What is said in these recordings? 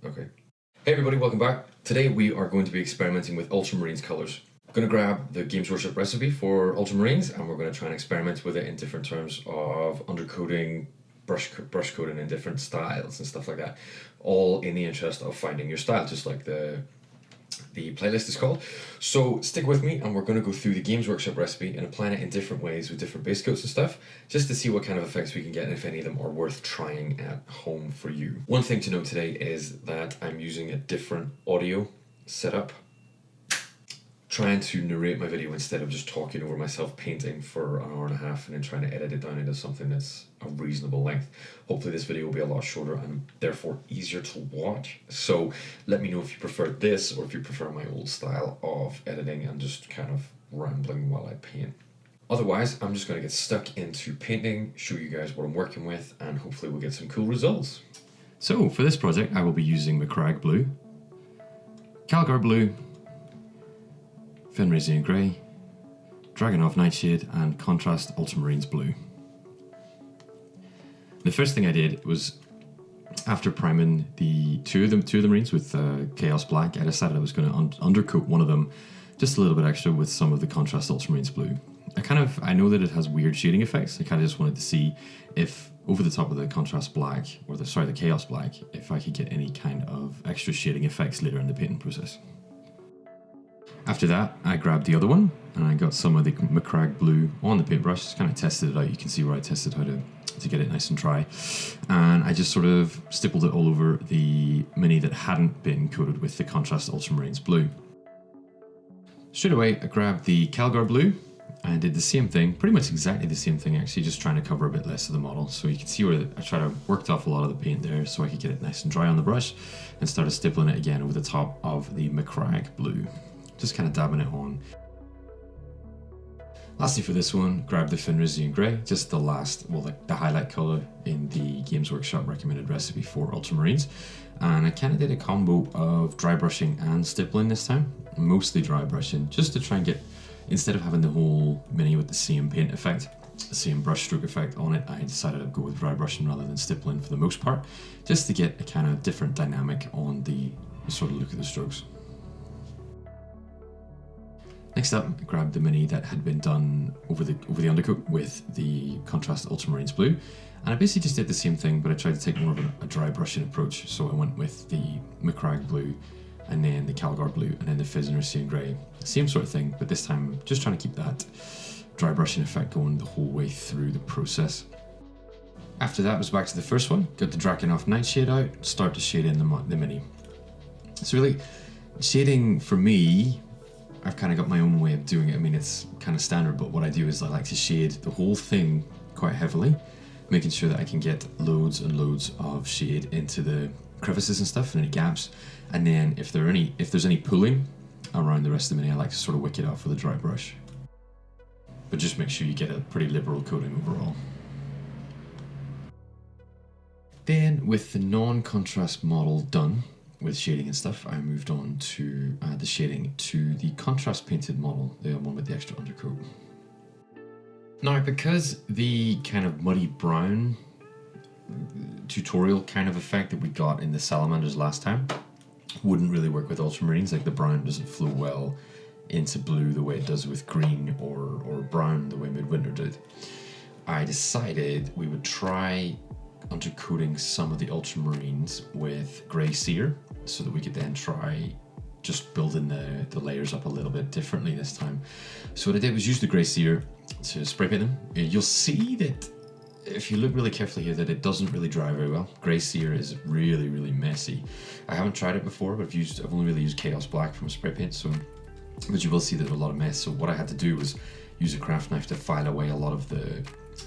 Okay. Hey everybody, welcome back. Today we are going to be experimenting with Ultramarines colors. I'm going to grab the Games Workshop recipe for Ultramarines and we're going to try and experiment with it in different terms of undercoating, brush coating in different styles and stuff like that. All in the interest of finding your style, just like the playlist is called. So stick with me and we're going to go through the Games Workshop recipe and applying it in different ways with different base coats and stuff, just to see what kind of effects we can get and if any of them are worth trying at home for you. One thing to note today is that I'm using a different audio setup, trying to narrate my video instead of just talking over myself painting for an hour and a half and then trying to edit it down into something that's a reasonable length. Hopefully this video will be a lot shorter and therefore easier to watch. So let me know if you prefer this or if you prefer my old style of editing and just kind of rambling while I paint. Otherwise, I'm just going to get stuck into painting, show you guys what I'm working with, and hopefully we'll get some cool results. So for this project, I will be using McCrag Blue, Calgar Blue, Fenrisian Grey, Dragonov Nightshade, and Contrast Ultramarines Blue. The first thing I did was, after priming the two of the Marines with Chaos Black, I decided I was going to undercoat one of them just a little bit extra with some of the Contrast Ultramarines Blue. I know that it has weird shading effects. I kind of just wanted to see if over the top of the Contrast Black, or the Chaos Black, if I could get any kind of extra shading effects later in the painting process. After that, I grabbed the other one and I got some of the McCrag Blue on the paintbrush, just kind of tested it out. You can see where I tested how to get it nice and dry. And I just sort of stippled it all over the mini that hadn't been coated with the Contrast Ultramarines Blue. Straight away, I grabbed the Calgar Blue and did the same thing, pretty much exactly the same thing actually, just trying to cover a bit less of the model. So you can see where I tried to work off a lot of the paint there so I could get it nice and dry on the brush and started stippling it again over the top of the McCrag Blue. Just kind of dabbing it on. Lastly for this one, grab the Fenrisian Grey, just the highlight colour in the Games Workshop recommended recipe for Ultramarines. And I kind of did a combo of dry brushing and stippling this time, mostly dry brushing, just to try and get, instead of having the whole mini with the same paint effect, the same brush stroke effect on it, I decided I'd go with dry brushing rather than stippling for the most part, just to get a kind of different dynamic on the sort of look of the strokes. Next up, I grabbed the mini that had been done over the undercoat with the Contrast Ultramarines Blue, and I basically just did the same thing, but I tried to take more of a dry brushing approach. So I went with the McCrag Blue, and then the Calgar Blue, and then the Fenrisian Grey. Same sort of thing, but this time just trying to keep that dry brushing effect going the whole way through the process. After that was back to the first one, got the Dragonov Nightshade out, start to shade in the mini. So really, shading for me, I've kind of got my own way of doing it. I mean, it's kind of standard, but what I do is I like to shade the whole thing quite heavily, making sure that I can get loads and loads of shade into the crevices and stuff and any gaps. And then if there's any pooling around the rest of the mini, I like to sort of wick it off with a dry brush. But just make sure you get a pretty liberal coating overall. Then with the non-contrast model done, with shading and stuff, I moved on to add the shading to the contrast painted model, the one with the extra undercoat. Now, because the kind of muddy brown tutorial kind of effect that we got in the salamanders last time wouldn't really work with Ultramarines, like the brown doesn't flow well into blue the way it does with green or brown the way Midwinter did, I decided we would try undercoating some of the Ultramarines with Grey Seer so that we could then try just building the layers up a little bit differently this time. So what I did was use the Grey Seer to spray paint them. You'll see that if you look really carefully here that it doesn't really dry very well. Grey Seer is really, really messy. I haven't tried it before, but I've only really used Chaos Black from spray paint, but you will see that there's a lot of mess. So what I had to do was use a craft knife to file away a lot of the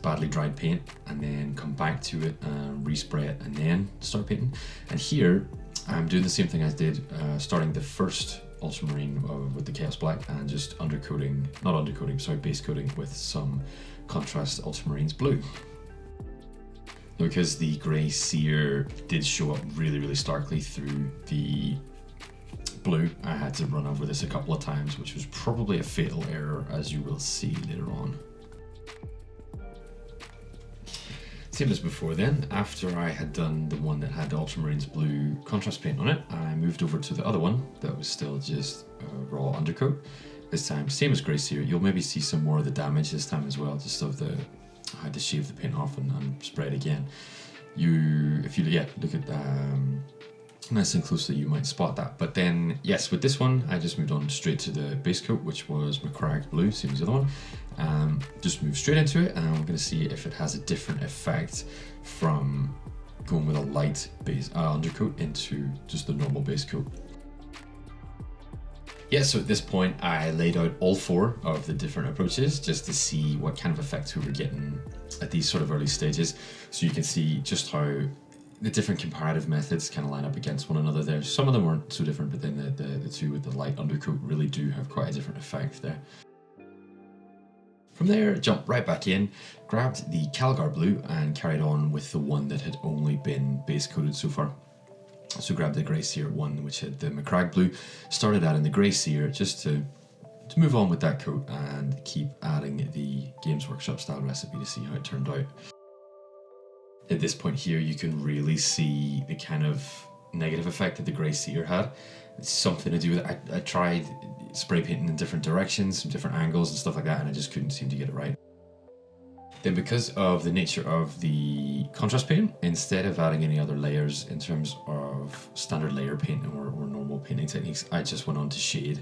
badly dried paint and then come back to it and respray it and then start painting. And here I'm doing the same thing I did starting the first Ultramarine with the Chaos Black and just base coating with some Contrast Ultramarines Blue. Because the Grey Seer did show up really, really starkly through the blue, I had to run over this a couple of times, which was probably a fatal error, as you will see later on. Same as before then, after I had done the one that had the Ultramarines blue contrast paint on it, I moved over to the other one that was still just a raw undercoat. This time, same as Grey Seer, you'll maybe see some more of the damage this time as well, just of the, I had to shave the paint off and spray it again. If you look at nice and closely, you might spot that. But then, yes, with this one, I just moved on straight to the base coat, which was McCragg blue, same as the other one. Just move straight into it, and we're going to see if it has a different effect from going with a light base undercoat into just the normal base coat. Yeah, so at this point, I laid out all 4 of the different approaches just to see what kind of effects we were getting at these sort of early stages. So you can see just how the different comparative methods kind of line up against one another there. Some of them weren't so different, but then the two with the light undercoat really do have quite a different effect there. From there, jumped right back in, grabbed the Calgar blue and carried on with the one that had only been base coated so far. So grabbed the Grey Seer one, which had the McCragg blue, started adding the Grey Seer just to move on with that coat and keep adding the Games Workshop style recipe to see how it turned out. At this point here, you can really see the kind of negative effect that the Grey Seer had. It's something to do with it. I tried spray painting in different directions, some different angles and stuff like that, and I just couldn't seem to get it right. Then because of the nature of the contrast paint, instead of adding any other layers in terms of standard layer painting or normal painting techniques, I just went on to shade,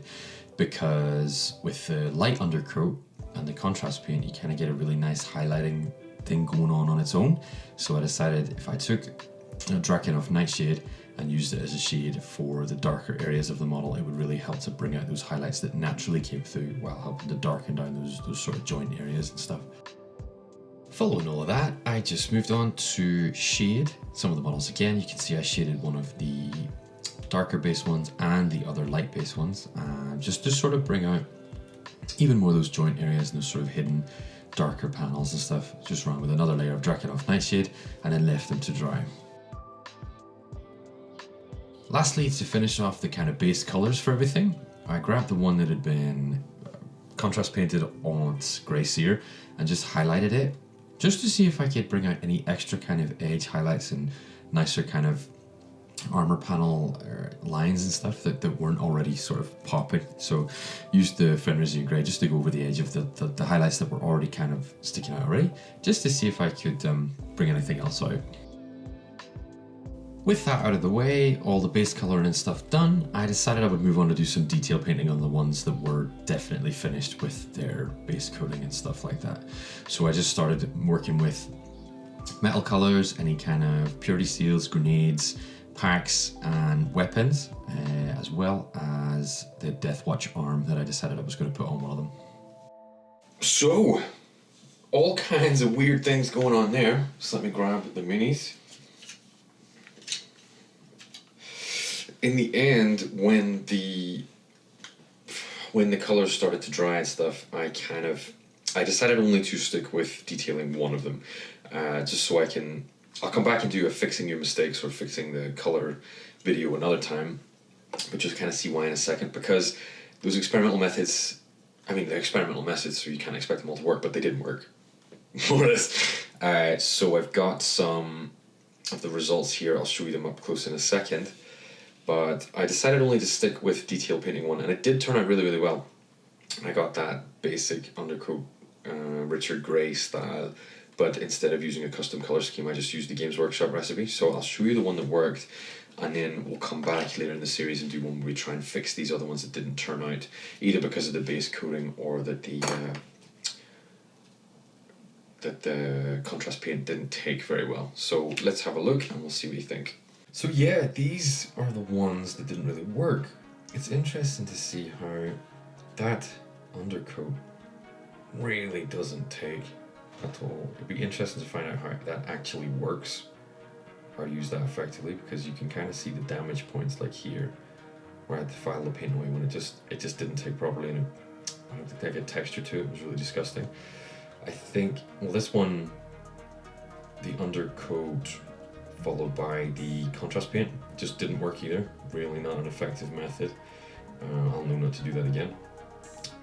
because with the light undercoat and the contrast paint, you kind of get a really nice highlighting thing going on its own. So I decided if I took Drakenhof Nightshade and used it as a shade for the darker areas of the model, it would really help to bring out those highlights that naturally came through while helping to darken down those sort of joint areas and stuff. Following all of that, I just moved on to shade some of the models again. You can see I shaded one of the darker base ones and the other light base ones, just to sort of bring out even more of those joint areas and those sort of hidden darker panels and stuff. Just ran with another layer of Drakenhof Nightshade and then left them to dry. Lastly, to finish off the kind of base colors for everything, I grabbed the one that had been contrast painted on Grey Seer and just highlighted it, just to see if I could bring out any extra kind of edge highlights and nicer kind of armor panel lines and stuff that weren't already sort of popping. So used the Fenrisian Grey just to go over the edge of the highlights that were already kind of sticking out already, just to see if I could bring anything else out. With that out of the way, all the base coloring and stuff done, I decided I would move on to do some detail painting on the ones that were definitely finished with their base coating and stuff like that. So I just started working with metal colors, any kind of purity seals, grenades, packs and weapons, as well as the Deathwatch arm that I decided I was going to put on one of them. So, all kinds of weird things going on there. So let me grab the minis. In the end, when the colors started to dry and stuff, I decided only to stick with detailing one of them, just so I'll come back and do a fixing your mistakes or fixing the color video another time, but just kind of see why in a second, because those experimental methods, they're experimental methods, so you can't expect them all to work, but they didn't work, more or less. So I've got some of the results here. I'll show you them up close in a second. But I decided only to stick with detail painting one, and it did turn out really, really well. I got that basic undercoat Richard Gray style, but instead of using a custom color scheme, I just used the Games Workshop recipe. So I'll show you the one that worked, and then we'll come back later in the series and do one where we try and fix these other ones that didn't turn out, either because of the base coating or that the contrast paint didn't take very well. So let's have a look and we'll see what you think. So yeah, these are the ones that didn't really work. It's interesting to see how that undercoat really doesn't take at all. It'd be interesting to find out how that actually works, how to use that effectively, because you can kind of see the damage points like here, where I had to file the paint away when it just didn't take properly, and I don't think that had texture to it. It was really disgusting. I think, well, this one, the undercoat followed by the contrast paint just didn't work either. Really not an effective method. I'll know not to do that again.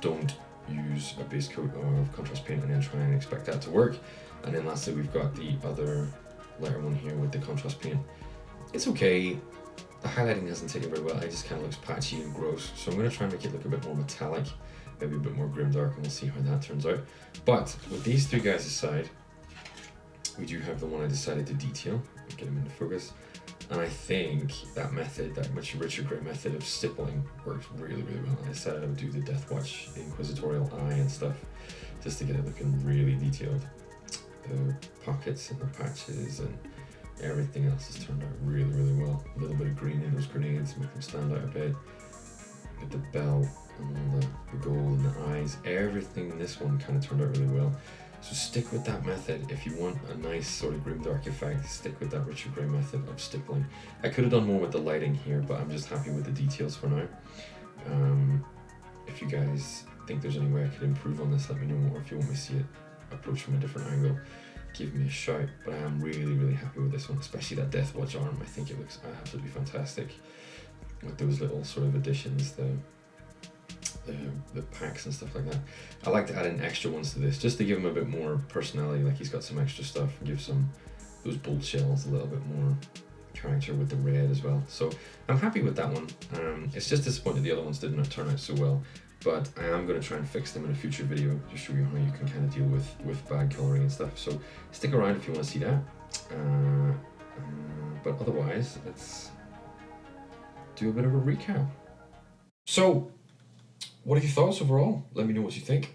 Don't use a base coat of contrast paint and then try and expect that to work. And then lastly, we've got the other lighter one here with the contrast paint. It's okay. The highlighting hasn't taken very well. It just kind of looks patchy and gross. So I'm going to try and make it look a bit more metallic, maybe a bit more grimdark, and we'll see how that turns out. But with these three guys aside, we do have the one I decided to detail. Get him into focus. And I think that method, that much richer grey method of stippling, works really, really well. I decided I would do the Deathwatch inquisitorial eye and stuff, just to get it looking really detailed. The pockets and the patches and everything else has turned out really, really well. A little bit of green in those grenades, make them stand out a bit. With the belt and all the gold and the eyes, everything in this one kind of turned out really well. So stick with that method if you want a nice sort of grimdark effect. Stick with that richer grey method of stippling. I could have done more with the lighting here, but I'm just happy with the details for now. If you guys think there's any way I could improve on this, let me know. Or if you want me to see it approached from a different angle, give me a shout. But I am really, really happy with this one, especially that Deathwatch arm. I think it looks absolutely fantastic with those little sort of additions, the packs and stuff like that. I like to add in extra ones to this just to give him a bit more personality, like he's got some extra stuff, and give those bolt shells a little bit more character with the red as well. So I'm happy with that one. It's just disappointed the other ones didn't turn out so well, but I am going to try and fix them in a future video to show you how you can kind of deal with bad colouring and stuff. So stick around if you want to see that. But otherwise, let's do a bit of a recap. So what are your thoughts overall? Let me know what you think.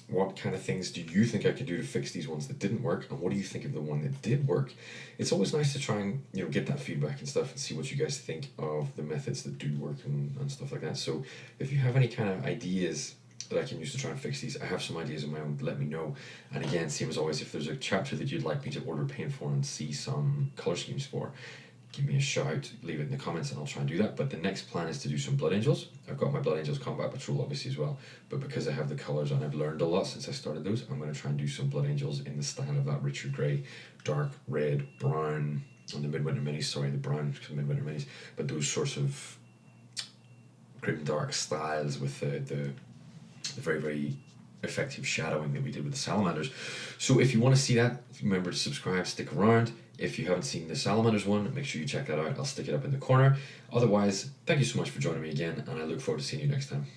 What kind of things do you think I could do to fix these ones that didn't work, and what do you think of the one that did work? It's always nice to try and get that feedback and stuff and see what you guys think of the methods that do work and stuff like that. So if you have any kind of ideas that I can use to try and fix these, I have some ideas of my own, let me know. And again, same as always, if there's a chapter that you'd like me to order paint for and see some colour schemes for, give me a shout, leave it in the comments, and I'll try and do that. But the next plan is to do some Blood Angels. I've got my Blood Angels Combat Patrol obviously as well, but because I have the colours and I've learned a lot since I started those, I'm going to try and do some Blood Angels in the style of that richer grey, dark red, brown, on the Midwinter Minis, sorry, the brown Midwinter Minis, but those sorts of grim dark styles with the very, very effective shadowing that we did with the salamanders. So if you want to see that, remember to subscribe, stick around. If you haven't seen the salamanders one, make sure you check that out. I'll stick it up in the corner. Otherwise, thank you so much for joining me again, and I look forward to seeing you next time.